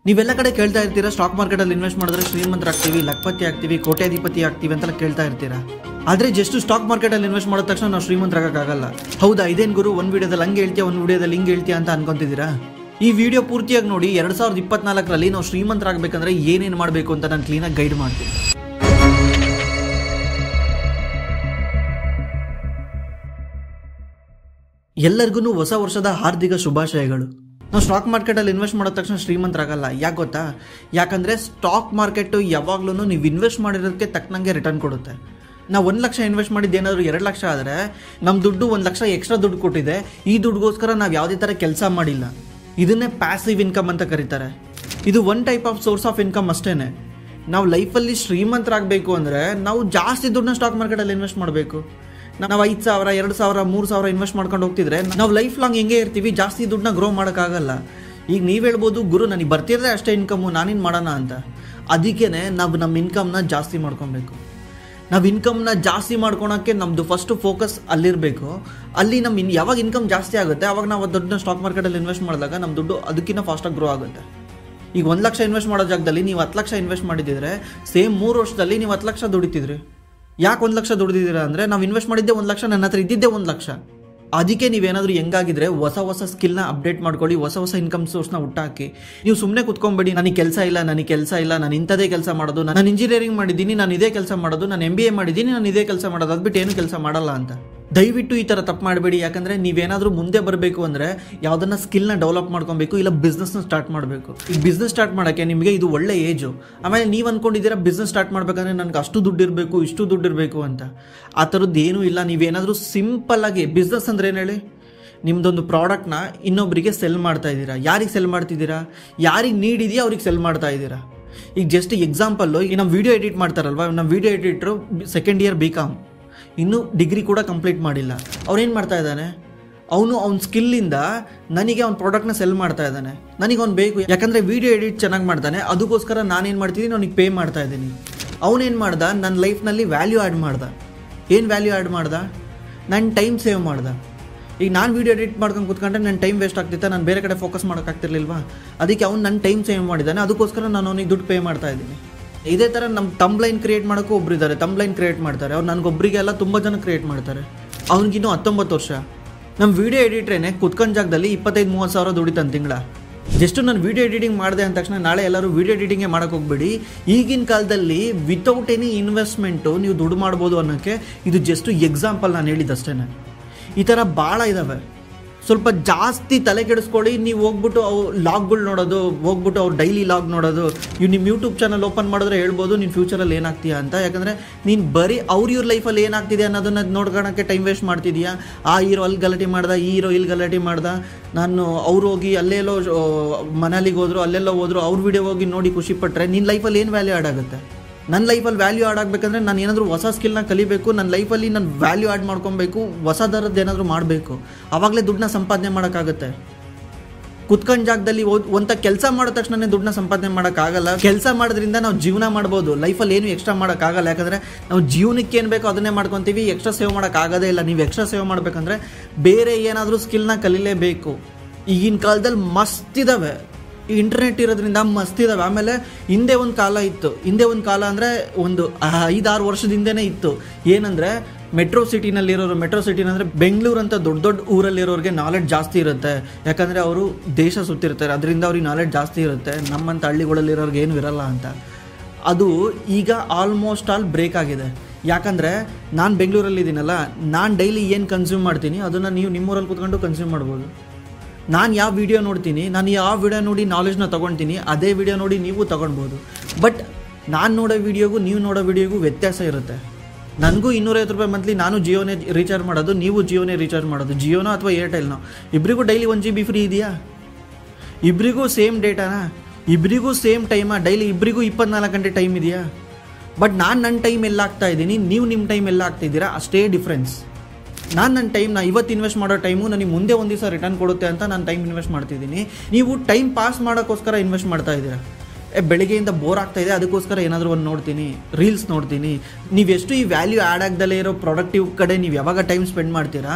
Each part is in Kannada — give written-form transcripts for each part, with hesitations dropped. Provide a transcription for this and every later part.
ನೀವೆಲ್ಲ ಕಡೆ ಕೇಳ್ತಾ ಇರ್ತೀರಾ ಸ್ಟಾಕ್ ಮಾರ್ಕೆಟಲ್ಲಿ ಇನ್ವೆಸ್ಟ್ ಮಾಡಿದ್ರೆ ಶ್ರೀಮಂತರಾಗ್ತೀವಿ, ಲಖಪತಿ ಆಗ್ತೀವಿ, ಕೋಟ್ಯಾಧಿಪತಿ ಆಗ್ತೀವಿ ಅಂತೆಲ್ಲ ಕೇಳ್ತಾ ಇರ್ತೀರಾ. ಆದರೆ ಜಸ್ಟ್ ಸ್ಟಾಕ್ ಮಾರ್ಕೆಟಲ್ಲಿ ಇನ್ವೆಸ್ಟ್ ಮಾಡಿದ ತಕ್ಷಣ ನಾವು ಶ್ರೀಮಂತರಾಗಕ್ಕಾಗಲ್ಲ. ಹೌದಾ, ಇದೇನು ಗುರು, ಒಂದು ವಿಡಿಯೋದಲ್ಲಿ ಹಂಗೆ ಹೇಳ್ತೀಯ, ಒಂದು ವಿಡಿಯೋದಲ್ಲಿ ಹಿಂಗೆ ಹೇಳ್ತೀಯ ಅಂತ ಅನ್ಕೊಂತಿದ್ದೀರಾ? ಈ ವಿಡಿಯೋ ಪೂರ್ತಿಯಾಗಿ ನೋಡಿ. 2024ರಲ್ಲಿ ನಾವು ಶ್ರೀಮಂತರಾಗಬೇಕಂದ್ರೆ ಏನೇನು ಮಾಡಬೇಕು ಅಂತ ನಾನು ಕ್ಲೀನಾಗಿ ಗೈಡ್ ಮಾಡ್ತೀನಿ. ಎಲ್ಲರಿಗೂ ಹೊಸ ವರ್ಷದ ಹಾರ್ದಿಕ ಶುಭಾಶಯಗಳು. ನಾವು ಸ್ಟಾಕ್ ಮಾರ್ಕೆಟಲ್ಲಿ ಇನ್ವೆಸ್ಟ್ ಮಾಡಿದ ತಕ್ಷಣ ಶ್ರೀಮಂತರಾಗಲ್ಲ. ಯಾಕೆ ಗೊತ್ತಾ? ಯಾಕಂದರೆ ಸ್ಟಾಕ್ ಮಾರ್ಕೆಟು ಯಾವಾಗಲೂ ನೀವು ಇನ್ವೆಸ್ಟ್ ಮಾಡಿರೋದಕ್ಕೆ ತಕ್ಕನಂಗೆ ರಿಟರ್ನ್ ಕೊಡುತ್ತೆ. ನಾವು 1 ಲಕ್ಷ ಇನ್ವೆಸ್ಟ್ ಮಾಡಿದ್ದು ಏನಾದರೂ 2 ಲಕ್ಷ ಆದರೆ ನಮ್ಮ ದುಡ್ಡು 1 ಲಕ್ಷ ಎಕ್ಸ್ಟ್ರಾ ದುಡ್ಡು ಕೊಟ್ಟಿದೆ. ಈ ದುಡ್ಡುಗೋಸ್ಕರ ನಾವು ಯಾವುದೇ ಥರ ಕೆಲಸ ಮಾಡಿಲ್ಲ. ಇದನ್ನೇ ಪ್ಯಾಸಿವ್ ಇನ್ಕಮ್ ಅಂತ ಕರೀತಾರೆ. ಇದು one type of swords of income ಅಷ್ಟೇ. ನಾವು ಲೈಫಲ್ಲಿ ಶ್ರೀಮಂತರಾಗಬೇಕು ಅಂದರೆ ನಾವು ಜಾಸ್ತಿ ದುಡ್ಡನ್ನ ಸ್ಟಾಕ್ ಮಾರ್ಕೆಟಲ್ಲಿ ಇನ್ವೆಸ್ಟ್ ಮಾಡಬೇಕು. ನಾವು 5,000, 2,000, 3,000 ಇನ್ವೆಸ್ಟ್ ಮಾಡ್ಕೊಂಡು ಹೋಗ್ತಿದ್ರೆ ನಾವು ಲೈಫ್ ಲಾಂಗ್ ಹೆಂಗೆ ಇರ್ತೀವಿ, ಜಾಸ್ತಿ ದುಡ್ಡನ್ನ ಗ್ರೋ ಮಾಡೋಕ್ಕಾಗಲ್ಲ. ಈಗ ನೀವು ಹೇಳ್ಬೋದು, ಗುರು ನನಗೆ ಬರ್ತಿದ್ರೆ ಅಷ್ಟೇ ಇನ್ಕಮ್ಮು, ನಾನೇನು ಮಾಡೋಣ ಅಂತ. ಅದಕ್ಕೇ ನಾವು ನಮ್ಮ ಇನ್ಕಮ್ನ ಜಾಸ್ತಿ ಮಾಡ್ಕೊಬೇಕು. ನಾವು ಇನ್ಕಮ್ನ ಜಾಸ್ತಿ ಮಾಡ್ಕೊಳಕ್ಕೆ ನಮ್ಮದು ಫಸ್ಟು ಫೋಕಸ್ ಅಲ್ಲಿರಬೇಕು. ಅಲ್ಲಿ ನಮ್ಮ ಯಾವಾಗ ಇನ್ಕಮ್ ಜಾಸ್ತಿ ಆಗುತ್ತೆ ಆವಾಗ ನಾವು ದುಡ್ಡನ್ನ ಸ್ಟಾಕ್ ಮಾರ್ಕೆಟಲ್ಲಿ ಇನ್ವೆಸ್ಟ್ ಮಾಡಿದಾಗ ನಮ್ಮ ದುಡ್ಡು ಅದಕ್ಕಿಂತ ಫಾಸ್ಟಾಗಿ ಗ್ರೋ ಆಗುತ್ತೆ. ಈಗ 1 ಲಕ್ಷ ಇನ್ವೆಸ್ಟ್ ಮಾಡೋ ಜಾಗದಲ್ಲಿ ನೀವು 10 ಲಕ್ಷ ಇನ್ವೆಸ್ಟ್ ಮಾಡಿದ್ದಿದ್ರೆ ಸೇಮ್ 3 ವರ್ಷದಲ್ಲಿ ನೀವು 10 ಲಕ್ಷ ದುಡಿತಿದ್ರಿ. ಯಾಕೆ 1 ಲಕ್ಷ ದುಡಿದಿದ್ದೀರಾ ಅಂದರೆ ನಾವು ಇನ್ವೆಸ್ಟ್ ಮಾಡಿದ್ದೆ 1 ಲಕ್ಷ, ನನ್ನ ಹತ್ರ ಇದ್ದಿದ್ದೆ 1 ಲಕ್ಷ. ಅದಕ್ಕೆ ನೀವೇನಾದರೂ ಹೆಂಗಾಗಿದ್ರೆ ಹೊಸ ಸ್ಕಿಲ್ನ ಅಪ್ಡೇಟ್ ಮಾಡ್ಕೊಳ್ಳಿ, ಹೊಸ ಇನ್ಕಮ್ ಸೋರ್ಸ್ನ ಹುಟ್ಟಾಕಿ. ನೀವು ಸುಮ್ಮನೆ ಕುತ್ಕೊಂಬೇಡಿ, ನನಗೆ ಕೆಲಸ ಇಲ್ಲ, ನಾನು ಇಂಥದೇ ಕೆಲಸ ಮಾಡೋದು, ನಾನು ಇಂಜಿನಿಯರಿಂಗ್ ಮಾಡಿದ್ದೀನಿ, ನಾನು ಇದೇ ಕೆಲಸ ಮಾಡೋದು, ನಾನು MBA ಮಾಡಿದ್ದೀನಿ, ನಾನು ಇದೇ ಕೆಲಸ ಮಾಡೋದು, ಅದ್ಬಿಟ್ಟು ಏನು ಕೆಲಸ ಮಾಡಲ್ಲ ಅಂತ. ದಯವಿಟ್ಟು ಈ ಥರ ತಪ್ಪು ಮಾಡಬೇಡಿ. ಯಾಕಂದರೆ ನೀವೇನಾದರೂ ಮುಂದೆ ಬರಬೇಕು ಅಂದರೆ ಯಾವುದನ್ನ ಸ್ಕಿಲ್ನ ಡೆವಲಪ್ ಮಾಡ್ಕೊಬೇಕು, ಇಲ್ಲ ಬಿಸ್ನೆಸ್ನ ಸ್ಟಾರ್ಟ್ ಮಾಡಬೇಕು. ಈಗ ಬಿಸ್ನೆಸ್ ಸ್ಟಾರ್ಟ್ ಮಾಡೋಕ್ಕೆ ನಿಮಗೆ ಇದು ಒಳ್ಳೆ ಏಜು. ಆಮೇಲೆ ನೀವು ಅಂದ್ಕೊಂಡಿದ್ದೀರಾ ಬಿಸ್ನೆಸ್ ಸ್ಟಾರ್ಟ್ ಮಾಡಬೇಕಂದ್ರೆ ನನಗೆ ಅಷ್ಟು ದುಡ್ಡು ಇರಬೇಕು, ಇಷ್ಟು ದುಡ್ಡು ಇರಬೇಕು ಅಂತ. ಆ ಥರದ್ದು ಏನೂ ಇಲ್ಲ. ನೀವೇನಾದರೂ ಸಿಂಪಲ್ಲಾಗಿ ಬಿಸ್ನೆಸ್ ಅಂದರೆ ಏನು ಹೇಳಿ, ನಿಮ್ಮದೊಂದು ಪ್ರಾಡಕ್ಟ್ನ ಇನ್ನೊಬ್ಬರಿಗೆ ಸೆಲ್ ಮಾಡ್ತಾ ಇದ್ದೀರಾ. ಯಾರಿಗೆ ಸೆಲ್ ಮಾಡ್ತಿದ್ದೀರಾ? ಯಾರಿಗೆ ನೀಡ್ ಇದೆಯಾ ಅವ್ರಿಗೆ ಸೆಲ್ ಮಾಡ್ತಾ ಇದ್ದೀರಾ. ಈಗ ಜಸ್ಟ್ ಎಕ್ಸಾಂಪಲ್ಲು, ಈಗ ನಮ್ಮ ವೀಡಿಯೋ ಎಡಿಟ್ ಮಾಡ್ತಾರಲ್ವ, ನಮ್ಮ video editor second year BCom, ಇನ್ನೂ ಡಿಗ್ರಿ ಕೂಡ ಕಂಪ್ಲೀಟ್ ಮಾಡಿಲ್ಲ. ಅವನೇನು ಮಾಡ್ತಾ ಇದ್ದಾನೆ, ಅವನ ಸ್ಕಿಲ್ಲಿಂದ ನನಗೆ ಅವ್ನ ಪ್ರಾಡಕ್ಟ್ನ ಸೆಲ್ ಮಾಡ್ತಾ ಇದ್ದಾನೆ. ನನಗೆ ಅವ್ನು ಬೇಕು, ಯಾಕಂದರೆ ವೀಡಿಯೋ ಎಡಿಟ್ ಚೆನ್ನಾಗಿ ಮಾಡ್ತಾನೆ. ಅದಕ್ಕೋಸ್ಕರ ನಾನೇನು ಮಾಡ್ತಿದ್ದೀನಿ, ಅವನಿಗೆ ಪೇ ಮಾಡ್ತಾ ಇದ್ದೀನಿ. ಅವನೇನು ಮಾಡ್ದ, ನನ್ನ ಲೈಫ್ನಲ್ಲಿ ವ್ಯಾಲ್ಯೂ ಆ್ಯಡ್ ಮಾಡ್ದ. ಏನು ವ್ಯಾಲ್ಯೂ ಆ್ಯಡ್ ಮಾಡ್ದ? ನನ್ನ ಟೈಮ್ ಸೇವ್ ಮಾಡ್ದ. ಈಗ ನಾನು ವೀಡಿಯೋ ಎಡಿಟ್ ಮಾಡ್ಕೊಂಡು ಕೂತ್ಕೊಂಡ್ರೆ ನನ್ನ ಟೈಮ್ ವೇಸ್ಟ್ ಆಗ್ತಿತ್ತು, ನಾನು ಬೇರೆ ಕಡೆ ಫೋಕಸ್ ಮಾಡೋಕ್ಕಾಗ್ತಿರ್ಲಿಲ್ವಾ? ಅದಕ್ಕೆ ಅವ್ನು ನನ್ನ ಟೈಮ್ ಸೇವ್ ಮಾಡಿದ್ದಾನೆ, ಅದಕ್ಕೋಸ್ಕರ ನಾನು ಅವನಿಗೆ ದುಡ್ಡು ಪೇ ಮಾಡ್ತಾ ಇದ್ದೀನಿ. ಇದೇ ಥರ ನಮ್ಮ ತಂಬ್ಲೈನ್ ಕ್ರಿಯೇಟ್ ಮಾಡೋಕ್ಕೂ ಒಬ್ರು ಇದ್ದಾರೆ, ತಂಬ್ಲೈನ್ ಕ್ರಿಯೇಟ್ ಮಾಡ್ತಾರೆ. ಅವ್ರು ನನಗೊಬ್ಬರಿಗೆಲ್ಲ ತುಂಬ ಜನ ಕ್ರಿಯೇಟ್ ಮಾಡ್ತಾರೆ. ಅವ್ನಿಗಿನ್ನೂ 19 ವರ್ಷ. ನಮ್ಮ ವೀಡಿಯೋ ಎಡಿಟ್ರೇನೆ ಕುತ್ಕೊಂಡ್ ಜಾಗದಲ್ಲಿ 25-30 ಸಾವಿರ ದುಡಿತಾನೆ ತಿಂಗಳ. ಜಸ್ಟ್ ನಾನು ವೀಡಿಯೋ ಎಡಿಟಿಂಗ್ ಮಾಡಿದೆ ಅಂದ ತಕ್ಷಣ ನಾಳೆ ಎಲ್ಲರೂ ವೀಡಿಯೋ ಎಡಿಟಿಂಗೇ ಮಾಡೋಕ್ಕೆ ಹೋಗ್ಬೇಡಿ. ಈಗಿನ ಕಾಲದಲ್ಲಿ ವಿತೌಟ್ ಎನಿ ಇನ್ವೆಸ್ಟ್ಮೆಂಟು ನೀವು ದುಡ್ಡು ಮಾಡ್ಬೋದು ಅನ್ನೋಕ್ಕೆ ಇದು ಜಸ್ಟ್ ಎಕ್ಸಾಂಪಲ್ ನಾನು ಹೇಳಿದ್ದಷ್ಟೇ. ಈ ಥರ ಭಾಳ ಇದ್ದಾವೆ. ಸ್ವಲ್ಪ ಜಾಸ್ತಿ ತಲೆ ಕೆಡಿಸ್ಕೊಳ್ಳಿ. ನೀವು ಹೋಗ್ಬಿಟ್ಟು ಲಾಗ್ಗಳು ನೋಡೋದು, ಹೋಗ್ಬಿಟ್ಟು ಅವ್ರು ಡೈಲಿ ಲಾಗ್ ನೋಡೋದು. ನಿಮ್ಮ ಯೂಟ್ಯೂಬ್ ಚಾನಲ್ ಓಪನ್ ಮಾಡಿದ್ರೆ ಹೇಳ್ಬೋದು ನೀನು ಫ್ಯೂಚರಲ್ಲಿ ಏನಾಗ್ತೀಯಾ ಅಂತ. ಯಾಕಂದರೆ ನೀನು ಬರೀ ಇವ್ರ ಲೈಫಲ್ಲಿ ಏನಾಗ್ತಿದೆ ಅನ್ನೋದನ್ನ ನೋಡ್ಕೊಳಕ್ಕೆ ಟೈಮ್ ವೇಸ್ಟ್ ಮಾಡ್ತಿದೀಯಾ. ಆ ಹೀರೋ ಅಲ್ಲಿ ಗಲಾಟೆ ಮಾಡ್ದ, ಈ ಹೀರೋ ಇಲ್ಲಿ ಗಲಾಟೆ ಮಾಡ್ದ, ನಾನು ಅವ್ರು ಹೋಗಿ ಅಲ್ಲೆಲ್ಲೋ ಮನಾಲಿಗೆ ಹೋದ್ರು, ಅಲ್ಲೆಲ್ಲೋ ಹೋದ್ರು, ಅವ್ರ ವಿಡಿಯೋ ಹೋಗಿ ನೋಡಿ ಖುಷಿ ಪಟ್ಟರೆ ನಿನ್ನ ಲೈಫಲ್ಲಿ ಏನು ವ್ಯಾಲ್ಯೂ ಆ್ಯಡ್ ಆಗುತ್ತೆ? ನನ್ನ ಲೈಫಲ್ಲಿ ವ್ಯಾಲ್ಯೂ ಆ್ಯಡ್ ಆಗಬೇಕಂದ್ರೆ ನಾನು ಏನಾದರೂ ಹೊಸ ಸ್ಕಿಲ್ನ ಕಲಿಬೇಕು, ನನ್ನ ಲೈಫಲ್ಲಿ ನಾನು ವ್ಯಾಲ್ಯೂ ಆ್ಯಡ್ ಮಾಡ್ಕೊಬೇಕು, ಹೊಸ ಥರದ್ದು ಏನಾದರೂ ಮಾಡಬೇಕು. ಆವಾಗಲೇ ದುಡ್ಡನ್ನ ಸಂಪಾದನೆ ಮಾಡೋಕ್ಕಾಗುತ್ತೆ. ಕುತ್ಕೊಂಡ್ ಜಾಗದಲ್ಲಿ ಒಂಥ ಕೆಲಸ ಮಾಡಿದ ತಕ್ಷಣ ದುಡ್ಡನ್ನ ಸಂಪಾದನೆ ಮಾಡೋಕ್ಕಾಗಲ್ಲ. ಕೆಲಸ ಮಾಡೋದ್ರಿಂದ ನಾವು ಜೀವನ ಮಾಡ್ಬೋದು, ಲೈಫಲ್ಲಿ ಏನು ಎಕ್ಸ್ಟ್ರಾ ಮಾಡೋಕ್ಕಾಗಲ್ಲ. ಯಾಕಂದರೆ ನಾವು ಜೀವನಕ್ಕೆ ಏನು ಬೇಕೋ ಅದನ್ನೇ ಮಾಡ್ಕೊತೀವಿ, ಎಕ್ಸ್ಟ್ರಾ ಸೇವ್ ಮಾಡೋಕ್ಕಾಗೋದೇ ಇಲ್ಲ. ನೀವು ಎಕ್ಸ್ಟ್ರಾ ಸೇವ್ ಮಾಡಬೇಕಂದ್ರೆ ಬೇರೆ ಏನಾದರೂ ಸ್ಕಿಲ್ನ ಕಲೀಲೇಬೇಕು. ಈಗಿನ ಕಾಲದಲ್ಲಿ ಮಸ್ತ್ ಇದ್ದಾವೆ, ಈ ಇಂಟರ್ನೆಟ್ ಇರೋದ್ರಿಂದ ಮಸ್ತಿದ್ದಾವೆ. ಆಮೇಲೆ ಹಿಂದೆ ಒಂದು ಕಾಲ ಅಂದರೆ ಒಂದು 5-6 ವರ್ಷದ ಹಿಂದೆನೇ ಇತ್ತು. ಏನಂದರೆ ಮೆಟ್ರೋ ಸಿಟಿನಂದರೆ ಬೆಂಗಳೂರು ಅಂತ ದೊಡ್ಡ ಊರಲ್ಲಿರೋರಿಗೆ ನಾಲೆಡ್ಜ್ ಜಾಸ್ತಿ ಇರುತ್ತೆ. ಯಾಕಂದರೆ ಅವರು ದೇಶ ಸುತ್ತಿರ್ತಾರೆ, ಅದರಿಂದ ಅವ್ರಿಗೆ ನಾಲೆಡ್ಜ್ ಜಾಸ್ತಿ ಇರುತ್ತೆ. ನಮ್ಮಂಥ ಹಳ್ಳಿಗಳಲ್ಲಿರೋರ್ಗೆ ಏನೂ ಇರಲ್ಲ ಅಂತ. ಅದು ಈಗ ಆಲ್ಮೋಸ್ಟ್ ಆಲ್ ಬ್ರೇಕ್ ಆಗಿದೆ. ಯಾಕಂದರೆ ನಾನು ಬೆಂಗಳೂರಲ್ಲಿದ್ದೀನಲ್ಲ, ನಾನು ಡೈಲಿ ಏನು ಕನ್ಸ್ಯೂಮ್ ಮಾಡ್ತೀನಿ ಅದನ್ನು ನೀವು ನಿಮ್ಮೂರಲ್ಲಿ ಕೂತ್ಕೊಂಡು ಕನ್ಸ್ಯೂಮ್ ಮಾಡ್ಬೋದು. ನಾನು ಯಾವ ವಿಡಿಯೋ ನೋಡ್ತೀನಿ, ನಾನು ಯಾವ ವಿಡಿಯೋ ನೋಡಿ ನಾಲೆಜ್ನ ತೊಗೊಳ್ತೀನಿ, ಅದೇ ವಿಡಿಯೋ ನೋಡಿ ನೀವು ತೊಗೊಳ್ಬೋದು. ಬಟ್ ನಾನು ನೋಡೋ ವಿಡಿಯೋಗೂ ನೀವು ನೋಡೋ ವಿಡಿಯೋಗೂ ವ್ಯತ್ಯಾಸ ಇರುತ್ತೆ. ನನಗೂ 250 ರೂಪಾಯಿ ಮಂತ್ಲಿ, ನಾನು ಜಿಯೋನೇ ರೀಚಾರ್ಜ್ ಮಾಡೋದು, ನೀವು ಜಿಯೋನೇ ರೀಚಾರ್ಜ್ ಮಾಡೋದು, ಜಿಯೋನೋ ಅಥವಾ ಏರ್ಟೆಲ್ನೋ. ಇಬ್ಬರಿಗೂ ಡೈಲಿ 1 GB ಫ್ರೀ ಇದೆಯಾ? ಇಬ್ಬರಿಗೂ ಸೇಮ್ ಡೇಟಾನಾ? ಇಬ್ಬರಿಗೂ ಸೇಮ್ ಟೈಮಾ? ಡೈಲಿ ಇಬ್ಬರಿಗೂ 24 ಗಂಟೆ ಟೈಮ್ ಇದೆಯಾ? ಬಟ್ ನಾನು ನನ್ನ ಟೈಮ್ ಎಲ್ಲ ಆಗ್ತಾ ಇದ್ದೀನಿ, ನೀವು ನಿಮ್ಮ ಟೈಮ್ ಎಲ್ಲ ಆಗ್ತಿದ್ದೀರಾ, ಅಷ್ಟೇ ಡಿಫ್ರೆನ್ಸ್. ನನ್ನ ಟೈಮ್ನ ಇವತ್ತು ಇನ್ವೆಸ್ಟ್ ಮಾಡೋ ಟೈಮು ನನಗೆ ಮುಂದೆ ಒಂದು ದಿವಸ ರಿಟರ್ನ್ ಕೊಡುತ್ತೆ ಅಂತ ನಾನು ಟೈಮ್ ಇನ್ವೆಸ್ಟ್ ಮಾಡ್ತಿದ್ದೀನಿ. ನೀವು ಟೈಮ್ ಪಾಸ್ ಮಾಡೋಕ್ಕೋಸ್ಕರ ಇನ್ವೆಸ್ಟ್ ಮಾಡ್ತಾ ಇದ್ದೀರಾ. ಬೆಳಿಗ್ಗೆಯಿಂದ ಬೋರ್ ಆಗ್ತಾಯಿದೆ, ಅದಕ್ಕೋಸ್ಕರ ಏನಾದರೂ ಒಂದು ನೋಡ್ತೀನಿ, ರೀಲ್ಸ್ ನೋಡ್ತೀನಿ. ನೀವೆಷ್ಟು ಈ ವ್ಯಾಲ್ಯೂ ಆ್ಯಡ್ ಆಗದಲ್ಲೇ ಇರೋ ಪ್ರೊಡಕ್ಟಿವ್ ಕಡೆ ನೀವು ಯಾವಾಗ ಟೈಮ್ ಸ್ಪೆಂಡ್ ಮಾಡ್ತೀರಾ,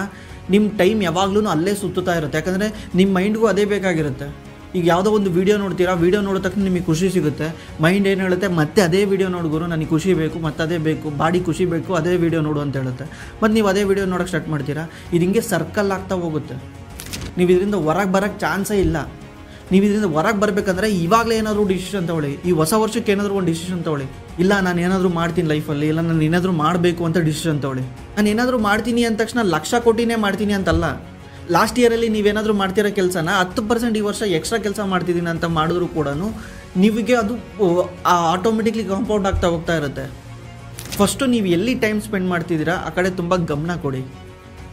ನಿಮ್ಮ ಟೈಮ್ ಯಾವಾಗಲೂ ಅಲ್ಲೇ ಸುತ್ತುತ್ತಾ ಇರುತ್ತೆ. ಯಾಕಂದರೆ ನಿಮ್ಮ ಮೈಂಡ್ಗೂ ಅದೇ ಬೇಕಾಗಿರುತ್ತೆ. ಈಗ ಯಾವುದೋ ಒಂದು ವೀಡಿಯೋ ನೋಡ್ತೀರಾ, ವೀಡಿಯೋ ನೋಡಿದ ತಕ್ಷಣ ನಿಮಗೆ ಖುಷಿ ಸಿಗುತ್ತೆ, ಮೈಂಡ್ ಏನು ಹೇಳುತ್ತೆ ಮತ್ತೆ ಅದೇ ವೀಡಿಯೋ ನೋಡಿದ್ರು ನನಗೆ ಖುಷಿ ಬೇಕು, ಮತ್ತೆ ಅದೇ ಬೇಕು, ಬಾಡಿ ಖುಷಿ ಬೇಕು, ಅದೇ ವೀಡಿಯೋ ನೋಡು ಅಂತ ಹೇಳುತ್ತೆ. ಮತ್ತು ನೀವು ಅದೇ ವೀಡಿಯೋ ನೋಡೋಕ್ಕೆ ಸ್ಟಾರ್ಟ್ ಮಾಡ್ತೀರಾ. ಇದು ಹಿಂಗೆ ಸರ್ಕಲ್ ಆಗ್ತಾ ಹೋಗುತ್ತೆ. ನೀವು ಇದರಿಂದ ಹೊರಗೆ ಬರೋಕ್ಕೆ ಚಾನ್ಸೇ ಇಲ್ಲ. ನೀವು ಇದರಿಂದ ಹೊರಗೆ ಬರಬೇಕಂದ್ರೆ ಇವಾಗಲೇ ಏನಾದರೂ ಡಿಸಿಷನ್ ತೊಗೊಳ್ಳಿ. ಈ ಹೊಸ ವರ್ಷಕ್ಕೆ ಏನಾದರೂ ಒಂದು ಡಿಸಿಷನ್ ತೊಗೊಳ್ಳಿ. ಇಲ್ಲ ನಾನು ಏನಾದರೂ ಮಾಡ್ತೀನಿ ಲೈಫಲ್ಲಿ, ಇಲ್ಲ ನಾನು ಏನಾದರೂ ಮಾಡಬೇಕು ಅಂತ ಡಿಸಿಷನ್ ತೊಗೊಳ್ಳಿ. ನಾನು ಏನಾದರೂ ಮಾಡ್ತೀನಿ ಅಂದ ತಕ್ಷಣ 1,00,000 ಕೋಟಿನೇ ಮಾಡ್ತೀನಿ ಅಂತಲ್ಲ. ಲಾಸ್ಟ್ ಇಯರಲ್ಲಿ ನೀವೇನಾದರೂ ಮಾಡ್ತಿರೋ ಕೆಲಸನ 10% ಈ ವರ್ಷ ಎಕ್ಸ್ಟ್ರಾ ಕೆಲಸ ಮಾಡ್ತಿದ್ದೀನಿ ಅಂತ ಮಾಡಿದ್ರು ಕೂಡ ನಿಮಗೆ ಅದು ಆಟೋಮೆಟಿಕ್ಲಿ ಕಾಂಪೌಂಡ್ ಆಗ್ತಾ ಹೋಗ್ತಾ ಇರುತ್ತೆ. ಫಸ್ಟು ನೀವು ಎಲ್ಲಿ ಟೈಮ್ ಸ್ಪೆಂಡ್ ಮಾಡ್ತಿದ್ದೀರಾ ಆ ಕಡೆ ತುಂಬ ಗಮನ ಕೊಡಿ.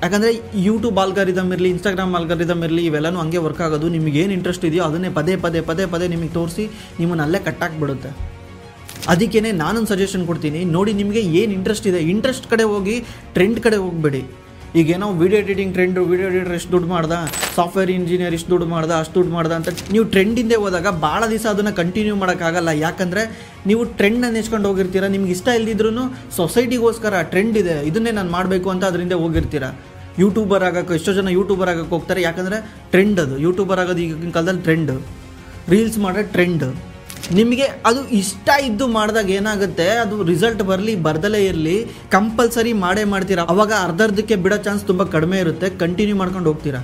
ಯಾಕಂದರೆ ಯೂಟ್ಯೂಬ್ ಆಲ್ಗಾರಿದಮ್ ಇರಲಿ, ಇನ್ಸ್ಟಾಗ್ರಾಮ್ ಆಲ್ಗಾರಿದಮ್ ಇರಲಿ, ಇವೆಲ್ಲನೂ ಹಂಗೆ ವರ್ಕ್ ಆಗೋದು. ನಿಮಗೆ ಏನು ಇಂಟ್ರೆಸ್ಟ್ ಇದೆಯೋ ಅದನ್ನೇ ಪದೇ ನಿಮಗೆ ತೋರಿಸಿ ನಿಮ್ಮನ್ನು ಅಲ್ಲೇ ಕಟ್ಟಾಕ್ಬಿಡುತ್ತೆ. ಅದಕ್ಕೇ ನಾನೊಂದು ಸಜೆಷನ್ ಕೊಡ್ತೀನಿ ನೋಡಿ. ನಿಮಗೆ ಏನು ಇಂಟ್ರೆಸ್ಟ್ ಇದೆ, ಇಂಟ್ರೆಸ್ಟ್ ಕಡೆ ಹೋಗಿ, ಟ್ರೆಂಡ್ ಕಡೆ ಹೋಗಬೇಡಿ. ಈಗೇನೋ video editing trend, video editor ಎಷ್ಟು ದುಡ್ಡು ಮಾಡ್ದ, ಸಾಫ್ಟ್ವೇರ್ ಇಂಜಿನಿಯರ್ ಇಷ್ಟು ದುಡ್ಡು ಮಾಡ್ದ, ಅಷ್ಟು ದುಡ್ಡು ಮಾಡ್ದ ಅಂತ ನೀವು ಟ್ರೆಂಡಿಂದೇ ಹೋದಾಗ ಭಾಳ ದಿವಸ ಅದನ್ನು ಕಂಟಿನ್ಯೂ ಮಾಡೋಕ್ಕಾಗಲ್ಲ. ಯಾಕಂದರೆ ನೀವು ಟ್ರೆಂಡ್ನ ನೆಚ್ಕೊಂಡು ಹೋಗಿರ್ತೀರ. ನಿಮ್ಗೆ ಇಷ್ಟ ಇಲ್ದಿದ್ರೂ ಸೊಸೈಟಿಗೋಸ್ಕರ ಟ್ರೆಂಡ್ ಇದೆ, ಇದನ್ನೇ ನಾನು ಮಾಡಬೇಕು ಅಂತ ಅದರಿಂದ ಹೋಗಿರ್ತೀರ. ಯೂಟ್ಯೂಬರ್ ಆಗೋಕ್ಕೆ ಎಷ್ಟೋ ಜನ ಯೂಟ್ಯೂಬರ್ ಆಗೋಕ್ಕೆ ಹೋಗ್ತಾರೆ. ಯಾಕಂದರೆ ಟ್ರೆಂಡ್ ಅದು. ಯೂಟ್ಯೂಬರ್ ಆಗೋದು ಈಗಿನ ಕಾಲದಲ್ಲಿ ಟ್ರೆಂಡ್. ರೀಲ್ಸ್ ಮಾಡೋ ಟ್ರೆಂಡ್. ನಿಮಗೆ ಅದು ಇಷ್ಟ ಇದ್ದು ಮಾಡಿದಾಗ ಏನಾಗುತ್ತೆ, ಅದು ರಿಸಲ್ಟ್ ಬರಲಿ ಬರ್ದಲೇ ಇರಲಿ ಕಂಪಲ್ಸರಿ ಮಾಡೇ ಮಾಡ್ತೀರಾ. ಅವಾಗ ಅರ್ಧಕ್ಕೆ ಬಿಡೋ ಚಾನ್ಸ್ ತುಂಬ ಕಡಿಮೆ ಇರುತ್ತೆ. ಕಂಟಿನ್ಯೂ ಮಾಡ್ಕೊಂಡು ಹೋಗ್ತೀರಾ.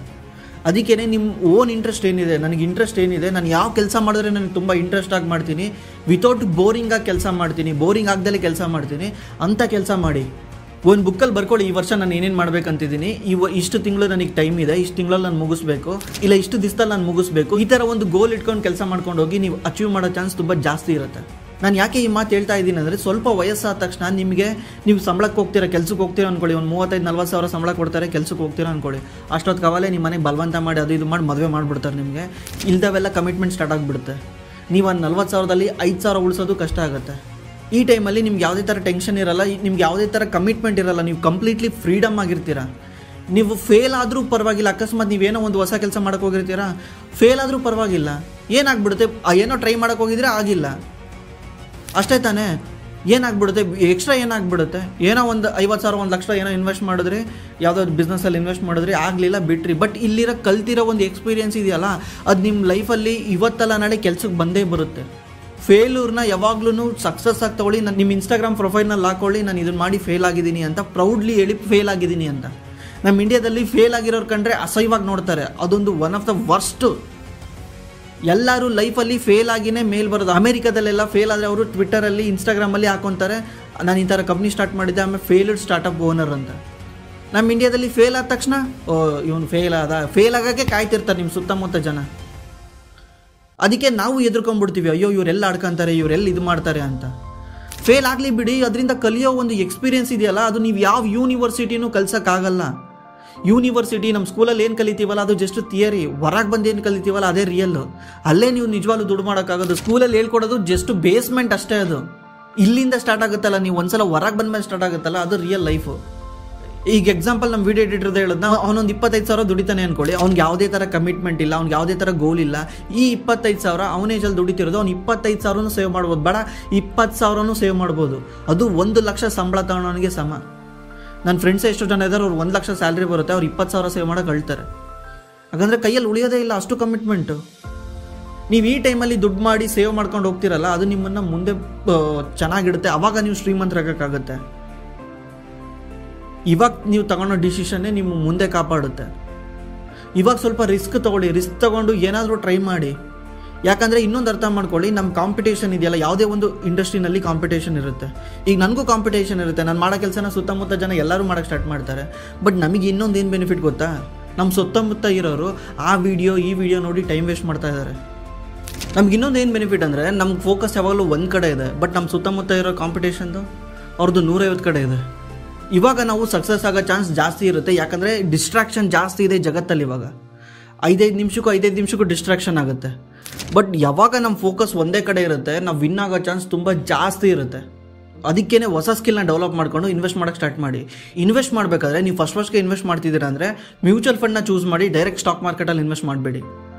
ಅದಕ್ಕೇ ನಿಮ್ಮ ಓನ್ ಇಂಟ್ರೆಸ್ಟ್ ಏನಿದೆ, ನನಗೆ ಇಂಟ್ರೆಸ್ಟ್ ಏನಿದೆ, ನಾನು ಯಾವ ಕೆಲಸ ಮಾಡಿದ್ರೆ ನನಗೆ ತುಂಬ ಇಂಟ್ರೆಸ್ಟ್ ಆಗಿ ಮಾಡ್ತೀನಿ, ವಿತೌಟ್ ಬೋರಿಂಗಾಗಿ ಕೆಲಸ ಮಾಡ್ತೀನಿ, ಬೋರಿಂಗ್ ಆಗದಲ್ಲೇ ಕೆಲಸ ಮಾಡ್ತೀನಿ ಅಂಥ ಕೆಲಸ ಮಾಡಿ. ಒಂದು ಬುಕ್ಕಲ್ಲಿ ಬರ್ಕೊಳ್ಳಿ, ಈ ವರ್ಷ ನಾನು ಏನೇನು ಮಾಡ್ಬೇಕಂತಿದ್ದೀನಿ, ಇಷ್ಟು ತಿಂಗಳು ನನಗೆ ಟೈಮ್ ಇದೆ, ಇಷ್ಟು ತಿಂಗಳಲ್ಲಿ ನಾನು ಮುಗಿಸ್ಬೇಕು, ಇಲ್ಲ ಇಷ್ಟು ದಿವಸದಲ್ಲಿ ನಾನು ಮುಗಿಸ್ಬೇಕು. ಈ ಥರ ಒಂದು ಗೋಲ್ ಇಟ್ಕೊಂಡು ಕೆಲಸ ಮಾಡ್ಕೊಂಡು ಹೋಗಿ ನೀವು ಅಚೀವ್ ಮಾಡೋ ಚಾನ್ಸ್ ತುಂಬ ಜಾಸ್ತಿ ಇರುತ್ತೆ. ನಾನು ಯಾಕೆ ಈ ಮಾತು ಹೇಳ್ತಾ ಇದ್ದೀನಿ ಅಂದರೆ, ಸ್ವಲ್ಪ ವಯಸ್ಸಾದ ತಕ್ಷಣ ನೀವು ಸಂಬಳಕ್ಕೆ ಹೋಗ್ತೀರಾ, ಕೆಲಸಕ್ಕೆ ಹೋಗ್ತೀರಾ ಅಂದ್ಕೊಳ್ಳಿ. ಒಂದು 35-40 ಸಾವಿರ ಸಂಬಳ ಕೊಡ್ತಾರೆ, ಕೆಲಸಕ್ಕೆ ಹೋಗ್ತೀರಾ ಅಂದ್ಕೊಳ್ಳಿ. ಅಷ್ಟೊತ್ತು ಕವಲೆ ನಿಮ್ಮ ಮನೆಗೆ ಬಲವಂತ ಮಾಡಿ ಅದು ಇದು ಮಾಡಿ ಮದುವೆ ಮಾಡಿಬಿಡ್ತಾರೆ. ನಿಮಗೆ ಇಲ್ದವೆಲ್ಲ ಕಮಿಟ್ಮೆಂಟ್ ಸ್ಟಾರ್ಟ್ ಆಗಿಬಿಡುತ್ತೆ. ನೀವು ಒಂದು 40 ಸಾವಿರದಲ್ಲಿ 5 ಸಾವಿರ ಉಳಿಸೋದು ಕಷ್ಟ ಆಗುತ್ತೆ. ಈ ಟೈಮಲ್ಲಿ ನಿಮ್ಗೆ ಯಾವುದೇ ಥರ ಟೆನ್ಷನ್ ಇರಲ್ಲ, ನಿಮ್ಗೆ ಯಾವುದೇ ಥರ ಕಮಿಟ್ಮೆಂಟ್ ಇರಲ್ಲ, ನೀವು ಕಂಪ್ಲೀಟ್ಲಿ ಫ್ರೀಡಮ್ ಆಗಿರ್ತೀರ. ನೀವು ಫೇಲ್ ಆದರೂ ಪರವಾಗಿಲ್ಲ. ಅಕಸ್ಮಾತ್ ನೀವೇನೋ ಒಂದು ಹೊಸ ಕೆಲಸ ಮಾಡೋಕ್ಕೆ ಹೋಗಿರ್ತೀರಾ, ಫೇಲ್ ಆದರೂ ಪರವಾಗಿಲ್ಲ. ಏನಾಗ್ಬಿಡುತ್ತೆ, ಏನೋ ಟ್ರೈ ಮಾಡೋಕ್ಕೆ ಹೋಗಿದ್ರೆ ಆಗಿಲ್ಲ, ಅಷ್ಟೇ ತಾನೇ. ಏನಾಗ್ಬಿಡುತ್ತೆ, ಎಕ್ಸ್ಟ್ರಾ ಏನಾಗ್ಬಿಡುತ್ತೆ, ಏನೋ ಒಂದು 50 ಸಾವಿರ 1 ಲಕ್ಷ ಏನೋ ಇನ್ವೆಸ್ಟ್ ಮಾಡಿದ್ರಿ, ಯಾವುದೋ ಬಿಸ್ನೆಸ್ಸಲ್ಲಿ ಇನ್ವೆಸ್ಟ್ ಮಾಡಿದ್ರಿ, ಆಗಲಿಲ್ಲ ಬಿಟ್ರಿ. ಬಟ್ ಇಲ್ಲಿರೋ ಕಲ್ತಿರೋ ಒಂದು ಎಕ್ಸ್ಪೀರಿಯೆನ್ಸ್ ಇದೆಯಲ್ಲ, ಅದು ನಿಮ್ಮ ಲೈಫಲ್ಲಿ ಇವತ್ತಲ್ಲ ನಾಳೆ ಕೆಲಸಕ್ಕೆ ಬಂದೇ ಬರುತ್ತೆ. ಫೇಲ್ಯೂರ್ನ ಯಾವಾಗ್ಲೂ ಸಕ್ಸಸ್ ಆಗಿ ತೊಗೊಳ್ಳಿ. ನಾನು ನಿಮ್ಮ ಇನ್ಸ್ಟಾಗ್ರಾಮ್ ಪ್ರೊಫೈಲ್ನಲ್ಲಿ ಹಾಕೊಳ್ಳಿ, ನಾನು ಇದನ್ನು ಮಾಡಿ ಫೇಲ್ ಆಗಿದ್ದೀನಿ ಅಂತ ಪ್ರೌಡ್ಲಿ ಹೇಳಿ ಫೇಲ್ ಆಗಿದ್ದೀನಿ ಅಂತ. ನಮ್ಮ ಇಂಡಿಯಾದಲ್ಲಿ ಫೇಲ್ ಆಗಿರೋರು ಕಂಡ್ರೆ ಅಸಹ್ಯವಾಗಿ ನೋಡ್ತಾರೆ. ಅದೊಂದು ಒನ್ ಆಫ್ ದ ವರ್ಸ್ಟು. ಎಲ್ಲರೂ ಲೈಫಲ್ಲಿ ಫೇಲ್ ಆಗಿನೇ ಮೇಲ್ ಬರೋದು. ಅಮೆರಿಕಾದಲ್ಲೆಲ್ಲ ಫೇಲ್ ಆದರೆ ಅವರು ಟ್ವಿಟ್ಟರಲ್ಲಿ ಇನ್ಸ್ಟಾಗ್ರಾಮಲ್ಲಿ ಹಾಕೊತಾರೆ, ನಾನು ಈ ಥರ ಕಂಪ್ನಿ ಸ್ಟಾರ್ಟ್ ಮಾಡಿದ್ದೆ, ಆಮೇಲೆ ಫೇಲ್ಡ್ ಸ್ಟಾರ್ಟಪ್ ಓನರ್ ಅಂತ. ನಮ್ಮ ಇಂಡಿಯಾದಲ್ಲಿ ಫೇಲ್ ಆದ ತಕ್ಷಣ ಇವನು ಫೇಲ್ ಆಗೋಕ್ಕೆ ಕಾಯ್ತಿರ್ತಾರೆ ನಿಮ್ಮ ಸುತ್ತಮುತ್ತ ಜನ. ಅದಕ್ಕೆ ನಾವು ಎದುರ್ಕೊಂಡ್ಬಿಡ್ತೀವಿ, ಅಯ್ಯೋ ಇವರೆಲ್ಲ ಆಡ್ಕೊಂತಾರೆ, ಇವರೆಲ್ಲ ಇದು ಮಾಡ್ತಾರೆ ಅಂತ. ಫೇಲ್ ಆಗಲಿ ಬಿಡಿ, ಅದರಿಂದ ಕಲಿಯೋ ಒಂದು ಎಕ್ಸ್ಪೀರಿಯೆನ್ಸ್ ಇದೆಯಲ್ಲ, ಅದು ನೀವು ಯಾವ ಯೂನಿವರ್ಸಿಟಿನೂ ಕಲ್ಸೋಕ್ಕಾಗಲ್ಲ. ಯೂನಿವರ್ಸಿಟಿ ನಮ್ಮ ಸ್ಕೂಲಲ್ಲಿ ಏನು ಕಲಿತೀವಲ್ಲ ಅದು ಜಸ್ಟ್ ಥಿಯರಿ, ಹೊರಗೆ ಬಂದು ಏನು ಕಲಿತೀವಲ್ಲ ಅದೇ ರಿಯಲ್ಲು. ಅಲ್ಲೇ ನೀವು ನಿಜವಾಗ್ಲೂ ದುಡ್ಡು ಮಾಡೋಕ್ಕಾಗೋದು. ಸ್ಕೂಲಲ್ಲಿ ಹೇಳ್ಕೊಡೋದು ಜಸ್ಟ್ ಬೇಸ್ಮೆಂಟ್ ಅಷ್ಟೇ. ಅದು ಇಲ್ಲಿಂದ ಸ್ಟಾರ್ಟ್ ಆಗುತ್ತಲ್ಲ, ನೀವು ಒಂದ್ಸಲ ಹೊರಗೆ ಬಂದಮೇಲೆ ಸ್ಟಾರ್ಟ್ ಆಗುತ್ತಲ್ಲ, ಅದು ರಿಯಲ್ ಲೈಫು. ಈಗ ಎಕ್ಸಾಂಪಲ್ ನಮ್ಮ ವೀಡಿಯೋ ಎಡಿಟರ್ದು ಹೇಳೋದು, ಅವನೊಂದು 25 ಸಾವಿರ ದುಡಿತಾನೆ ಅಂದ್ಕೊಳ್ಳಿ. ಅವ್ನಿಗೆ ಯಾವುದೇ ಥರ ಕಮಿಟ್ಮೆಂಟ್ ಇಲ್ಲ, ಅವ್ನಿಗೆ ಯಾವುದೇ ಥರ ಗೋಲ್ ಇಲ್ಲ. ಈ 25 ಸಾವಿರ ಅವನ ಏಜಲ್ಲಿ ದುಡಿತಿರೋದು, ಅವ್ನು 25 ಸಾವಿರನೂ ಸೇವ್ ಮಾಡ್ಬೋದು, ಬೇಡ 20 ಸಾವಿರನೂ ಸೇವ್ ಮಾಡ್ಬೋದು. ಅದು 1 ಲಕ್ಷ ಸಂಬಳ ತಗೊಳ್ಳೋನಿಗೆ ಸಮ. ನನ್ನ ಫ್ರೆಂಡ್ಸ್ ಎಷ್ಟೋ ಜನ ಇದ್ದಾರೆ, ಅವ್ರು 1 ಲಕ್ಷ ಸ್ಯಾಲ್ರಿ ಬರುತ್ತೆ, ಅವ್ರು 20 ಸಾವಿರ ಸೇವ್ ಮಾಡೋಕೆ ಹೇಳ್ತಾರೆ. ಹಾಗಂದರೆ ಕೈಯಲ್ಲಿ ಉಳಿಯೋದೇ ಇಲ್ಲ, ಅಷ್ಟು ಕಮಿಟ್ಮೆಂಟು. ನೀವು ಈ ಟೈಮಲ್ಲಿ ದುಡ್ಡು ಮಾಡಿ ಸೇವ್ ಮಾಡ್ಕೊಂಡು ಹೋಗ್ತಿರಲ್ಲ, ಅದು ನಿಮ್ಮನ್ನು ಮುಂದೆ ಚೆನ್ನಾಗಿಡುತ್ತೆ. ಆವಾಗ ನೀವು ಶ್ರೀಮಂತರಾಗಕ್ಕಾಗುತ್ತೆ. ಇವಾಗ ನೀವು ತಗೊಳ್ಳೋ ಡಿಸಿಷನ್ನೇ ನಿಮ್ಮ ಮುಂದೆ ಕಾಪಾಡುತ್ತೆ. ಇವಾಗ ಸ್ವಲ್ಪ ರಿಸ್ಕ್ ತೊಗೊಳ್ಳಿ, ರಿಸ್ಕ್ ತೊಗೊಂಡು ಏನಾದರೂ ಟ್ರೈ ಮಾಡಿ. ಯಾಕಂದರೆ ಇನ್ನೊಂದು ಅರ್ಥ ಮಾಡ್ಕೊಳ್ಳಿ, ನಮ್ಮ ಕಾಂಪಿಟೇಷನ್ ಇದೆಯಲ್ಲ, ಯಾವುದೇ ಒಂದು ಇಂಡಸ್ಟ್ರಿನಲ್ಲಿ ಕಾಂಪಿಟೇಷನ್ ಇರುತ್ತೆ. ಈಗ ನನಗೂ ಕಾಂಪಿಟೇಷನ್ ಇರುತ್ತೆ. ನಾನು ಮಾಡೋ ಕೆಲಸನ ಸುತ್ತಮುತ್ತ ಜನ ಎಲ್ಲರೂ ಮಾಡೋಕ್ಕೆ ಸ್ಟಾರ್ಟ್ ಮಾಡ್ತಾರೆ. ಬಟ್ ನಮಗೆ ಇನ್ನೊಂದು ಏನು ಬೆನಿಫಿಟ್ ಗೊತ್ತಾ, ನಮ್ಮ ಸುತ್ತಮುತ್ತ ಇರೋರು ಈ ವಿಡಿಯೋ ನೋಡಿ ಟೈಮ್ ವೇಸ್ಟ್ ಮಾಡ್ತಾ ಇದ್ದಾರೆ. ನಮ್ಗೆ ಇನ್ನೊಂದು ಏನು ಬೆನಿಫಿಟ್ ಅಂದರೆ, ನಮ್ಗೆ ಫೋಕಸ್ ಯಾವಾಗಲೂ ಒಂದು ಕಡೆ ಇದೆ. ಬಟ್ ನಮ್ಮ ಸುತ್ತಮುತ್ತ ಇರೋ ಕಾಂಪಿಟೇಷನ್ದು ಅವ್ರದ್ದು 150 ಕಡೆ ಇದೆ. ಇವಾಗ ನಾವು ಸಕ್ಸಸ್ ಆಗೋ ಚಾನ್ಸ್ ಜಾಸ್ತಿ ಇರುತ್ತೆ. ಯಾಕಂದರೆ ಡಿಸ್ಟ್ರಾಕ್ಷನ್ ಜಾಸ್ತಿ ಇದೆ ಜಗತ್ತಲ್ಲಿ. ಇವಾಗ 5 ನಿಮಿಷಕ್ಕೂ ಡಿಸ್ಟ್ರಾಕ್ಷನ್ ಆಗುತ್ತೆ. ಬಟ್ ಯಾವಾಗ ನಮ್ಮ ಫೋಕಸ್ ಒಂದೇ ಕಡೆ ಇರುತ್ತೆ, ನಾವು ವಿನ್ ಆಗೋ ಚಾನ್ಸ್ ತುಂಬ ಜಾಸ್ತಿ ಇರುತ್ತೆ. ಅದಕ್ಕೇ ಹೊಸ ಸ್ಕಿಲ್ನ ಡೆವಲಪ್ ಮಾಡ್ಕೊಂಡು ಇನ್ವೆಸ್ಟ್ ಮಾಡೋಕ್ಕೆ ಸ್ಟಾರ್ಟ್ ಮಾಡಿ. ಇನ್ವೆಸ್ಟ್ ಮಾಡಬೇಕಾದ್ರೆ ನೀವು ಫಸ್ಟ್ಗೆ ಇನ್ವೆಸ್ಟ್ ಮಾಡ್ತಿದ್ದೀರಾ ಅಂದರೆ ಮ್ಯೂಚುವಲ್ ಫಂಡ್ನ ಚೂಸ್ ಮಾಡಿ, ಡೈರೆಕ್ಟ್ ಸ್ಟಾಕ್ ಮಾರ್ಕೆಟಲ್ಲಿ ಇನ್ವೆಸ್ಟ್ ಮಾಡಬೇಡಿ.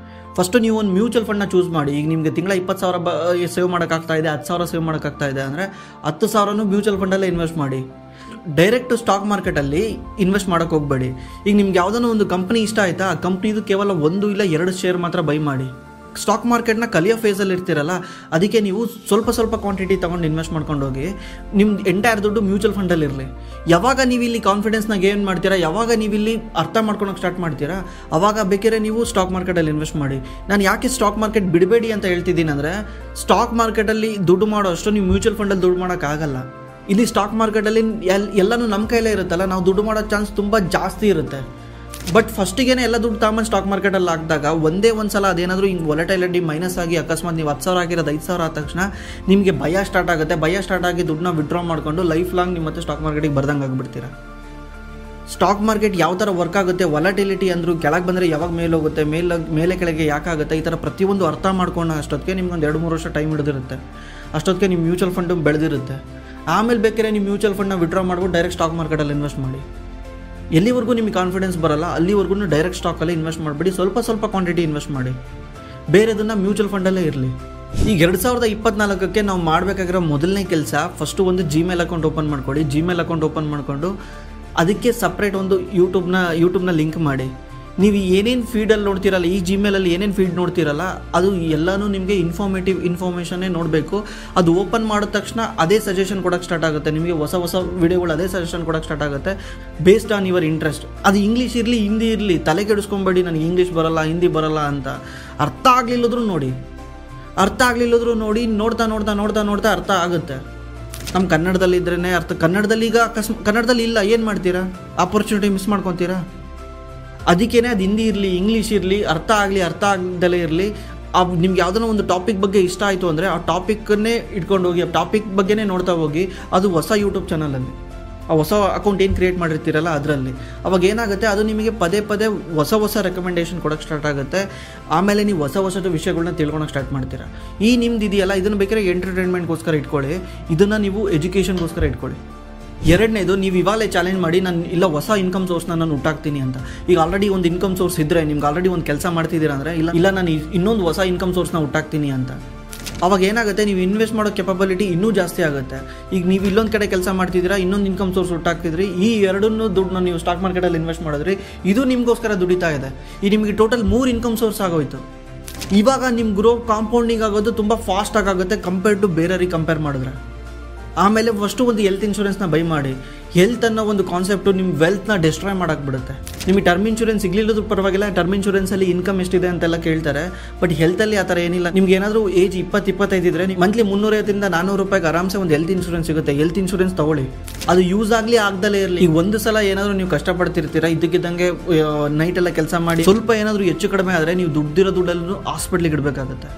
ಫಸ್ಟು ನೀವು ಒಂದು ಮ್ಯೂಚುವಲ್ ಫಂಡ್ನ ಚೂಸ್ ಮಾಡಿ. ಈಗ ನಿಮಗೆ ತಿಂಗಳ 20 ಸಾವಿರ ಸೇವ್ ಮಾಡೋಕ್ಕಾಗ್ತಾ ಇದೆ, 10 ಸಾವಿರ ಸೇವ್ ಮಾಡೋಕ್ಕಾಗ್ತಾ ಇದೆ ಅಂದರೆ 10 ಸಾವಿರನೂ ಮ್ಯೂಚುವಲ್ ಫಂಡಲ್ಲೇ ಇನ್ವೆಸ್ಟ್ ಮಾಡಿ. ಡೈರೆಕ್ಟ್ ಸ್ಟಾಕ್ ಮಾರ್ಕೆಟಲ್ಲಿ ಇನ್ವೆಸ್ಟ್ ಮಾಡೋಕ್ಕೆ ಹೋಗಬೇಡಿ. ಈಗ ನಿಮ್ಗೆ ಯಾವುದೋ ಒಂದು ಕಂಪ್ನಿ ಇಷ್ಟ ಆಯಿತಾ, ಆ ಕಂಪ್ನಿದು ಕೇವಲ 1 ಇಲ್ಲ 2 ಶೇರ್ ಮಾತ್ರ ಬೈ ಮಾಡಿ. ಸ್ಟಾಕ್ ಮಾರ್ಕೆಟ್ನ ಕಲಿಯೋ ಫೇಸಲ್ಲಿ ಇರ್ತೀರಲ್ಲ, ಅದಕ್ಕೆ ನೀವು ಸ್ವಲ್ಪ ಸ್ವಲ್ಪ ಕ್ವಾಂಟಿಟಿ ತೊಗೊಂಡು ಇನ್ವೆಸ್ಟ್ ಮಾಡ್ಕೊಂಡು ಹೋಗಿ. ನಿಮ್ಮ ಎಂಟೈರ್ ದುಡ್ಡು ಮ್ಯೂಚುವಲ್ ಫಂಡಲ್ಲಿ ಇರಲಿ. ಯಾವಾಗ ನೀವು ಇಲ್ಲಿ ಕಾನ್ಫಿಡೆನ್ಸ್ನ ಗೇನ್ ಮಾಡ್ತೀರಾ, ಯಾವಾಗ ನೀವು ಇಲ್ಲಿ ಅರ್ಥ ಮಾಡ್ಕೊಳಕ್ಕೆ ಸ್ಟಾರ್ಟ್ ಮಾಡ್ತೀರಾ, ಅವಾಗ ಬೇಕಿದ್ರೆ ನೀವು ಸ್ಟಾಕ್ ಮಾರ್ಕೆಟಲ್ಲಿ ಇನ್ವೆಸ್ಟ್ ಮಾಡಿ. ನಾನು ಯಾಕೆ ಸ್ಟಾಕ್ ಮಾರ್ಕೆಟ್ ಬಿಡಬೇಡಿ ಅಂತ ಹೇಳ್ತಿದ್ದೀನಿ ಅಂದರೆ, ಸ್ಟಾಕ್ ಮಾರ್ಕೆಟಲ್ಲಿ ದುಡ್ಡು ಮಾಡೋ ಅಷ್ಟು ನೀವು ಮ್ಯೂಚುವಲ್ ಫಂಡಲ್ಲಿ ದುಡ್ಡು ಮಾಡೋಕ್ಕಾಗಲ್ಲ. ಇಲ್ಲಿ ಸ್ಟಾಕ್ ಮಾರ್ಕೆಟಲ್ಲಿ ಎಲ್ಲನೂ ನಮ್ಮ ಕೈಲೇ ಇರುತ್ತಲ್ಲ, ನಾವು ದುಡ್ಡು ಮಾಡೋ ಚಾನ್ಸ್ ತುಂಬ ಜಾಸ್ತಿ ಇರುತ್ತೆ. ಬಟ್ ಫಸ್ಟಿಗೆ ಎಲ್ಲ ದುಡ್ಡು ತಗೊಂಡು ಸ್ಟಾಕ್ ಮಾರ್ಕೆಟಲ್ಲಿ ಹಾಕಿದಾಗ ಒಂದೇ ಒಂದು ಸಲ ಅದೇನಾದರೂ ಹಿಂಗೆ ವೊಲಟೈಲಿಟಿ ಮೈನಸ್ ಆಗಿ ಅಕಸ್ಮಾತ್ ನೀವು 10,000 ಆಗಿರೋದು 5,000 ಆದ ತಕ್ಷಣ ನಿಮಗೆ ಭಯ ಸ್ಟಾರ್ಟ್ ಆಗುತ್ತೆ. ಭಯ ಸ್ಟಾರ್ಟ್ ಆಗಿ ದುಡ್ಡನ್ನ ವಿಡ್ರಾ ಮಾಡಿಕೊಂಡು ಲೈಫ್ ಲಾಂಗ್ ನಿಮ್ಮ ಮತ್ತೆ ಸ್ಟಾಕ್ ಮಾರ್ಕೆಟಿಗೆ ಬರ್ದಂಗೆ ಆಗಿಬಿಡ್ತೀರಾ. ಸ್ಟಾಕ್ ಮಾರ್ಕೆಟ್ ಯಾವ ಥರ ವರ್ಕ್ ಆಗುತ್ತೆ, ವೊಲಟಿಲಿಟಿ ಅಂದರೂ ಕೆಳಗೆ ಬಂದರೆ ಯಾವಾಗ ಮೇಲೆ ಹೋಗುತ್ತೆ, ಮೇಲೆ ಕೆಳಗೆ ಯಾಕಾಗುತ್ತೆ, ಈ ಥರ ಪ್ರತಿಯೊಂದು ಅರ್ಥ ಮಾಡ್ಕೊಂಡು ಅಷ್ಟೊತ್ತಿಗೆ ನಿಮ್ಗೊಂದು 2-3 ವರ್ಷ ಟೈಮ್ ಹಿಡಿದಿರುತ್ತೆ. ಅಷ್ಟೊತ್ತಿಗೆ ನಿಮ್ಮ ಮ್ಯೂಚುವಲ್ ಫಂಡು ಬೆಳೆದಿರುತ್ತೆ. ಆಮೇಲೆ ಬೇಕಾದ್ರೆ ನೀವು ಮ್ಯೂಚುವಲ್ ಫಂಡ್ನ ವಿಡ್ರಾ ಮಾಡ್ಬಿಟ್ಟು ಡೈರೆಕ್ಟ್ ಸ್ಟಾಕ್ ಮಾರ್ಕೆಟಲ್ಲಿ ಇನ್ವೆಸ್ಟ್ ಮಾಡಿ. ಎಲ್ಲಿವರೆಗೂ ನಿಮಗೆ ಕಾನ್ಫಿಡೆನ್ಸ್ ಬರಲ್ಲ ಅಲ್ಲಿವರೆಗೂ ಡೈರೆಕ್ಟ್ ಸ್ಟಾಕಲ್ಲಿ ಇನ್ವೆಸ್ಟ್ ಮಾಡಿಬಿಡಿ. ಸ್ವಲ್ಪ ಸ್ವಲ್ಪ ಕ್ವಾಂಟಿಟಿ ಇನ್ವೆಸ್ಟ್ ಮಾಡಿ, ಬೇರೆದನ್ನು ಮ್ಯೂಚುವಲ್ ಫಂಡಲ್ಲೇ ಇರಲಿ. ಈಗ 2024ಕ್ಕೆ ನಾವು ಮಾಡಬೇಕಾಗಿರೋ ಮೊದಲನೇ ಕೆಲಸ, ಫಸ್ಟು ಒಂದು ಜಿಮೇಲ್ ಅಕೌಂಟ್ ಓಪನ್ ಮಾಡ್ಕೊಳ್ಳಿ. ಜಿಮೇಲ್ ಅಕೌಂಟ್ ಓಪನ್ ಮಾಡಿಕೊಂಡು ಅದಕ್ಕೆ ಸಪ್ರೇಟ್ ಒಂದು ಯೂಟ್ಯೂಬ್ನ ಲಿಂಕ್ ಮಾಡಿ. ನೀವು ಏನೇನು ಫೀಡಲ್ಲಿ ನೋಡ್ತೀರಲ್ಲ, ಈ ಜಿಮೇಲಲ್ಲಿ ಏನೇನು ಫೀಡ್ ನೋಡ್ತೀರಲ್ಲ, ಅದು ಎಲ್ಲನೂ ನಿಮಗೆ ಇನ್ಫಾರ್ಮೇಷನ್ನೇ ನೋಡಬೇಕು. ಅದು ಓಪನ್ ಮಾಡಿದ ತಕ್ಷಣ ಅದೇ ಸಜೆಷನ್ ಕೊಡೋಕ್ಕೆ ಸ್ಟಾರ್ಟ್ ಆಗುತ್ತೆ. ನಿಮಗೆ ಹೊಸ ವಿಡಿಯೋಗಳು ಅದೇ ಸಜೆಷನ್ ಕೊಡೋಕ್ಕೆ ಸ್ಟಾರ್ಟ್ ಆಗುತ್ತೆ ಬೇಸ್ಡ್ ಆನ್ ಯುವರ್ ಇಂಟ್ರೆಸ್ಟ್. ಅದು ಇಂಗ್ಲೀಷ್ ಇರಲಿ ಹಿಂದಿ ಇರಲಿ, ತಲೆ ಕೆಡಿಸ್ಕೊಂಬೇಡಿ ನನಗೆ ಇಂಗ್ಲೀಷ್ ಬರಲ್ಲ ಹಿಂದಿ ಬರಲ್ಲ ಅಂತ. ಅರ್ಥ ಆಗಲಿಲ್ಲದ್ರೂ ನೋಡಿ, ನೋಡ್ತಾ ಅರ್ಥ ಆಗುತ್ತೆ. ನಮ್ಮ ಕನ್ನಡದಲ್ಲಿ ಇದ್ರೇ ಅರ್ಥ. ಕನ್ನಡದಲ್ಲಿ ಈಗ ಕನ್ನಡದಲ್ಲಿ ಇಲ್ಲ, ಏನು ಮಾಡ್ತೀರಾ? ಆಪರ್ಚುನಿಟಿ ಮಿಸ್ ಮಾಡ್ಕೊತೀರಾ? ಅದಕ್ಕೇ ಅದು ಹಿಂದಿ ಇರಲಿ ಇಂಗ್ಲೀಷ್ ಇರಲಿ, ಅರ್ಥ ಆಗದಲ್ಲೇ ಇರಲಿ, ನಿಮ್ಗೆ ಯಾವುದೋ ಒಂದು ಟಾಪಿಕ್ ಬಗ್ಗೆ ಇಷ್ಟ ಆಯಿತು ಅಂದರೆ ಆ ಟಾಪಿಕ್ಕನ್ನೇ ಇಟ್ಕೊಂಡು ಹೋಗಿ, ಆ ಟಾಪಿಕ್ ಬಗ್ಗೆನೇ ನೋಡ್ತಾ ಹೋಗಿ. ಅದು ಹೊಸ ಯೂಟ್ಯೂಬ್ ಚಾನಲಲ್ಲಿ, ಆ ಹೊಸ ಅಕೌಂಟ್ ಏನು ಕ್ರಿಯೇಟ್ ಮಾಡಿರ್ತೀರಲ್ಲ ಅದರಲ್ಲಿ. ಅವಾಗ ಏನಾಗುತ್ತೆ, ಅದು ನಿಮಗೆ ಪದೇ ಹೊಸ ರೆಕಮೆಂಡೇಷನ್ ಕೊಡೋಕ್ಕೆ ಸ್ಟಾರ್ಟ್ ಆಗುತ್ತೆ. ಆಮೇಲೆ ನೀವು ಹೊಸ ವಿಷಯಗಳನ್ನ ತಿಳ್ಕೊಳಕ್ಕೆ ಸ್ಟಾರ್ಟ್ ಮಾಡ್ತೀರಾ. ಈ ನಿಮ್ದು ಇದೆಯಲ್ಲ, ಇದನ್ನು ಬೇಕಾದ್ರೆ ಎಂಟರ್ಟೈನ್ಮೆಂಟ್ಗೋಸ್ಕರ ಇಟ್ಕೊಳ್ಳಿ, ಇದನ್ನು ನೀವು ಎಜುಕೇಷನ್ಗೋಸ್ಕರ ಇಟ್ಕೊಳ್ಳಿ. ಎರಡನೇದು, ನೀವು ಇವಾಗಲೇ ಚಾಲೆಂಜ್ ಮಾಡಿ ನಾನು ಇಲ್ಲ ಹೊಸ ಇನ್ಕಮ್ ಸೋರ್ಸ್ನ ನಾನು ಹುಟ್ಟಾಕ್ತೀನಿ ಅಂತ. ಈಗ ಆಲ್ರೆಡಿ ಒಂದು ಇನ್ಕಮ್ ಸೋರ್ಸ್ ಇದ್ದರೆ, ನಿಮ್ಗೆ ಆಲ್ರೆಡಿ ಒಂದು ಕೆಲಸ ಮಾಡ್ತಿದ್ದೀರಾ ಅಂದರೆ, ಇಲ್ಲ ನಾನು ಇನ್ನೊಂದು ಹೊಸ ಇನ್ಕಮ್ ಸೋರ್ಸ್ನ ಹುಟ್ಟಾಕ್ತೀನಿ ಅಂತ. ಅವಾಗ ಏನಾಗುತ್ತೆ, ನೀವು ಇನ್ವೆಸ್ಟ್ ಮಾಡೋ ಕೆಪಬಿಲಿಟಿ ಇನ್ನೂ ಜಾಸ್ತಿ ಆಗುತ್ತೆ. ಈಗ ನೀವು ಇಲ್ಲೊಂದು ಕಡೆ ಕೆಲಸ ಮಾಡ್ತಿದ್ದೀರಾ, ಇನ್ನೊಂದು ಇನ್ಕಮ್ ಸೋರ್ಸ್ ಹುಟ್ಟಾಕ್ತಿದ್ರಿ, ಈ ಎರಡನ್ನೂ ದುಡ್ಡನ್ನ ನೀವು ಸ್ಟಾಕ್ ಮಾರ್ಕೆಟಲ್ಲಿ ಇನ್ವೆಸ್ಟ್ ಮಾಡಿದ್ರಿ, ಇದು ನಿಮಗೋಸ್ಕರ ದುಡಿತಾ ಇದೆ. ಈ ನಿಮಗೆ ಟೋಟಲ್ 3 ಇನ್ಕಮ್ ಸೋರ್ಸ್ ಆಗೋಯ್ತು. ಇವಾಗ ನಿಮ್ಮ ಗ್ರೋ ಕಾಂಪೌಂಡಿಂಗ್ ಆಗೋದು ತುಂಬ ಫಾಸ್ಟಾಗಿ ಆಗುತ್ತೆ ಕಂಪೇರ್ ಟು ಬೇರೆಯವ್ರಿಗೆ ಕಂಪೇರ್ ಮಾಡಿದ್ರೆ. ಆಮೇಲೆ ಫಸ್ಟು ಒಂದು ಹೆಲ್ತ್ ಇನ್ಶೂರೆನ್ಸ್ನ ಬೈ ಮಾಡಿ. ಹೆಲ್ತ್ ಅನ್ನೋ ಒಂದು ಕಾನ್ಸೆಪ್ಟು ನಿಮ್ಮ ವೆಲ್ತ್ನ ಡಿಸ್ಟ್ರಾಯ್ ಮಾಡೋಕ್ಬಿಡುತ್ತೆ. ನಿಮಗೆ ಟರ್ಮ್ ಇನ್ಶೂರೆನ್ಸ್ ಸಿಗಲಿಲ್ಲದ್ರೂ ಪರವಾಗಿಲ್ಲ, ಟರ್ಮ್ ಇನ್ಶೂರೆನ್ಸಲ್ಲಿ ಇನ್ಕಮ್ ಎಷ್ಟಿದೆ ಅಂತೆಲ್ಲ ಕೇಳ್ತಾರೆ. ಬಟ್ ಹೆಲ್ತಲ್ಲಿ ಆ ಥರ ಏನಿಲ್ಲ. ನಿಮ್ಗೆ ಏನಾದರೂ ಏಜ್ 20-25 ಇದ್ದರೆ ಮಂತ್ಲಿ 350-400 ರೂಪಾಯಿಗೆ ಆರಾಮ್ಸೆ ಒಂದು ಹೆಲ್ತ್ ಇನ್ಶೂರೆನ್ಸ್ ಸಿಗುತ್ತೆ. ಹೆಲ್ತ್ ಇನ್ಶೂರೆನ್ಸ್ ತೊಗೊಳ್ಳಿ, ಅದು ಯೂಸ್ ಆಗಲಿ ಆಗದಲ್ಲೇ ಇರಲಿ. ಈಗ ಒಂದು ಸಲ ಏನಾದರೂ ನೀವು ಕಷ್ಟಪಡ್ತಿರ್ತೀರಾ, ಇದ್ದಕ್ಕಿದ್ದಂಗೆ ನೈಟೆಲ್ಲ ಕೆಲಸ ಮಾಡಿ ಸ್ವಲ್ಪ ಏನಾದರೂ ಹೆಚ್ಚು ಕಡಿಮೆ ಆದರೆ ನೀವು ದುಡ್ಡಲ್ಲೂ ಹಾಸ್ಪಿಟ್ಲಿಗೆ ಇಡಬೇಕಾಗುತ್ತೆ.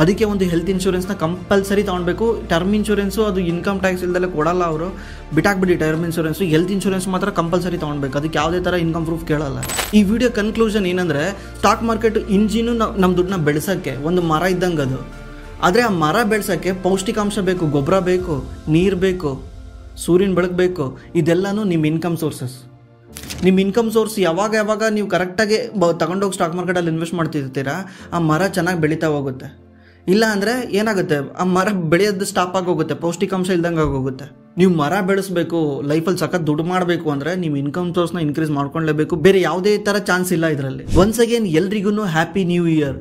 ಅದಕ್ಕೆ ಒಂದು ಹೆಲ್ತ್ ಇನ್ಶೂರೆನ್ಸ್ನ ಕಂಪಲ್ಸರಿ ತೊಗೊಳ್ಬೇಕು. ಟರ್ಮ್ ಇನ್ಶೂರೆನ್ಸು ಅದು ಇನ್ಕಮ್ ಟ್ಯಾಕ್ಸ್ ಇಲ್ದಲ್ಲೇ ಕೊಡಲ್ಲ ಅವರು, ಬಿಟ್ಟಾಕ್ಬಿಡಿ ಟರ್ಮ್ ಇನ್ಶೂರೆನ್ಸು. ಹೆಲ್ತ್ ಇನ್ಶೂರೆನ್ಸ್ ಮಾತ್ರ ಕಂಪಲ್ಸರಿ ತೊಗೊಳ್ಬೇಕು, ಅದಕ್ಕೆ ಯಾವುದೇ ಥರ ಇನ್ಕಮ್ ಪ್ರೂಫ್ ಕೇಳಲ್ಲ. ಈ ವಿಡಿಯೋ ಕನ್ಕ್ಲೂಷನ್ ಏನಂದರೆ, ಸ್ಟಾಕ್ ಮಾರ್ಕೆಟ್ ಇಂಜಿನು ನಮ್ಮ ದುಡ್ಡನ್ನ ಬೆಳೆಸೋಕ್ಕೆ ಒಂದು ಮರ ಇದ್ದಂಗೆ ಅದು. ಆದರೆ ಆ ಮರ ಬೆಳೆಸೋಕ್ಕೆ ಪೌಷ್ಟಿಕಾಂಶ ಬೇಕು, ಗೊಬ್ಬರ ಬೇಕು, ನೀರು ಬೇಕು, ಸೂರ್ಯನ ಬೆಳಕು ಬೇಕು. ಇದೆಲ್ಲನೂ ನಿಮ್ಮ ಇನ್ಕಮ್ ಸೋರ್ಸಸ್. ನಿಮ್ಮ ಇನ್ಕಮ್ ಸೋರ್ಸ್ ಯಾವಾಗ ನೀವು ಕರೆಕ್ಟಾಗಿ ತಗೊಂಡೋಗಿ ಸ್ಟಾಕ್ ಮಾರ್ಕೆಟಲ್ಲಿ ಇನ್ವೆಸ್ಟ್ ಮಾಡ್ತಿರ್ತೀರಾ, ಆ ಮರ ಚೆನ್ನಾಗಿ ಬೆಳೀತಾ ಹೋಗುತ್ತೆ. ಇಲ್ಲ ಅಂದರೆ ಏನಾಗುತ್ತೆ, ಆ ಮರ ಬೆಳೆಯೋದು ಸ್ಟಾಪ್ ಆಗೋಗುತ್ತೆ, ಪೌಷ್ಟಿಕಾಂಶ ಇಲ್ದಂಗೆ ಆಗೋಗುತ್ತೆ. ನೀವು ಮರ ಬೆಳೆಸಬೇಕು, ಲೈಫಲ್ಲಿ ಸಖತ್ ದುಡ್ಡು ಮಾಡಬೇಕು ಅಂದರೆ ನೀವು ಇನ್ಕಮ್ ಸೋರ್ಸ್ನ ಇನ್ಕ್ರೀಸ್ ಮಾಡ್ಕೊಳ್ಳೇಬೇಕು. ಬೇರೆ ಯಾವುದೇ ಥರ ಚಾನ್ಸ್ ಇಲ್ಲ ಇದರಲ್ಲಿ. ಒನ್ಸ್ ಅಗೇನ್ ಎಲ್ರಿಗೂ ಹ್ಯಾಪಿ ನ್ಯೂ ಇಯರ್.